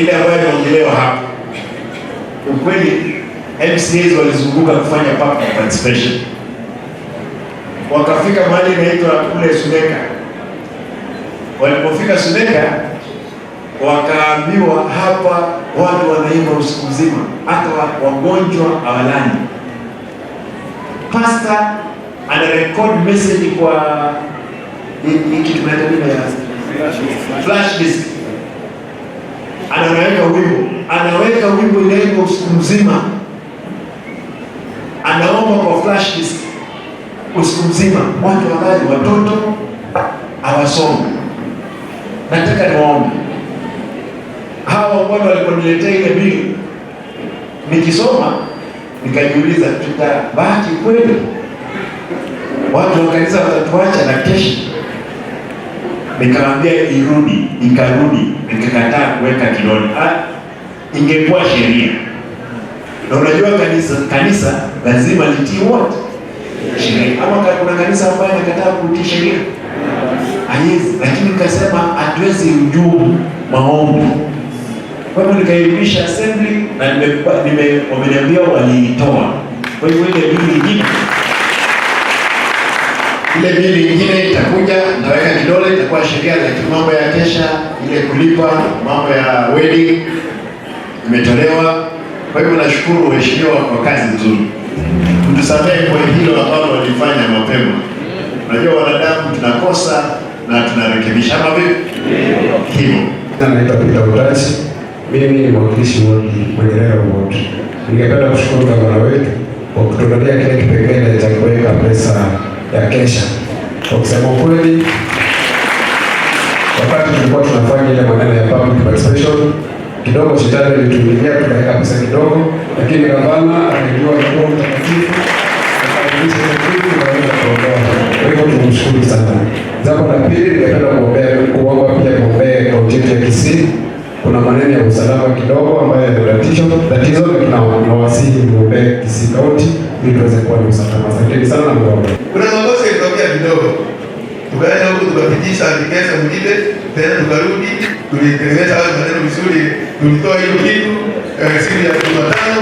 ile ambayo inaongelewa hapa. Ukweli MCAs walizunguka kufanya public participation, wakafika mahali inaitwa kule Suneka. Walipofika Suneka, wakaambiwa hapa watu wanaimba usiku mzima, hata wagonjwa hawalani. Pastor ana record message kwa hiki tunaita ya flash disk, anaweka wimbo inaimba usiku mzima, anaomba kwa flash disk usiku mzima, watu walali, watoto hawasome. Nataka niwaombe hawa ambao waliponiletea ile bili, nikisoma nikajiuliza, tutabaki kweli? Watu wa kanisa watatuacha na kesho? Nikamwambia irudi, ikarudi, nikakataa kuweka kidole. Ingekuwa sheria. Na unajua kanisa lazima litii wote sheria. Ama kuna kanisa ambayo inakataa kutii sheria? Haiwezi. Lakini nikasema hatuwezi hujumu maombi. Kwa hivyo nikairudisha assembly na wameniambia waliitoa. Kwa hivyo ile bili nyingine itakuja, naweka kidole, itakuwa sheria. Lakini mambo ya kesha, ile kulipa, mambo ya wedding imetolewa. Kwa hivyo nashukuru waheshimiwa kwa kazi nzuri. Tusamehe kwa hilo ambalo walifanya mapema. Unajua wanadamu tunakosa na tunarekebisha kama vipi? Hivyo. Naitwa Peter Arati. Mimi ni mwakilishi mwenye ward. Ningependa kushukuru gavana wetu kwa kutuandalia kile kipengele cha kuweka pesa ya kesha. Kwa kusema kweli, wakati tulikuwa tunafanya ile maneno ya public participation, kidogo shetani alituingilia, tukaweka pesa kidogo, lakini gavana alijua Roho Mtakatifu akaitisha kitu naweza kuondoa. Kwa hivyo tunamshukuru sana. Jambo la pili, ningependa kuomba pia kuombea kaunti ya Kisii. Kuna maneno ya usalama kidogo ambayo ni tatizo, tunawasihi muombee Kisii County ili tuweze kuwa na usalama. Asanteni sana na Mungu. Kuna makosa ilitokea kidogo. Tukaenda huko tukapitisha andikesa mwingine, tena tukarudi, tulitengeneza hayo maneno vizuri, tulitoa hiyo kitu siku ya Jumatano.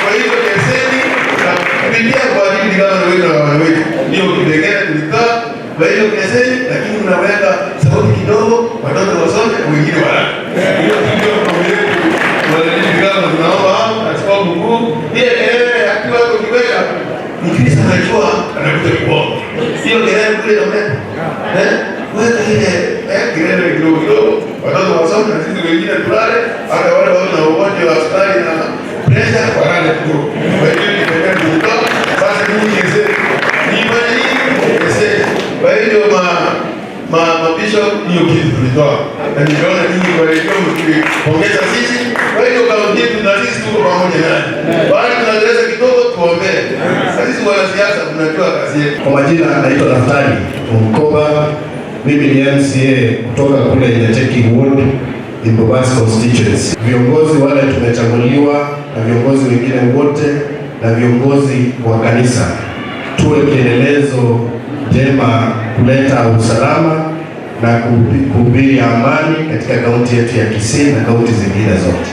Kwa hiyo keseni na kupitia kwa ajili kama wewe na wewe. Hiyo kipengele tulitoa kwa hiyo keseni, lakini unaweka sauti kidogo, watoto wasome, wengine walale. Hiyo ndio problem. Kama tunaomba katika Mungu, ile kelele akiwa kukiweka Mkristo anajua anakuja kuomba. Hiyo kelele kule na weka ile kelele kidogo, watoto wasome na sisi wengine tulale, hata wale wana ugonjwa wa sukari na pressure walale tu. Kwa hiyo ni kelele kidogo, basi Mungu yese. Ni maana hii yese. Kwa hiyo mabishop hiyo kitu tulitoa. Na nimeona nyinyi kwa leo mkipongeza sisi. Kwa hiyo kaunti yetu na sisi tuko pamoja naye. Bali tunaeleza kidogo tuombee. Sisi wanasiasa tunajua kazi yetu. Kwa majina naitwa Naftali Mkoba. Mimi ni MCA kutoka kule Nyateki Ward, Imbobasi constituency. Viongozi wale tumechaguliwa na viongozi wengine wote na viongozi wa kanisa, tuwe kielelezo jema kuleta usalama na kuhubiri amani katika kaunti yetu ya Kisii na kaunti zingine zote.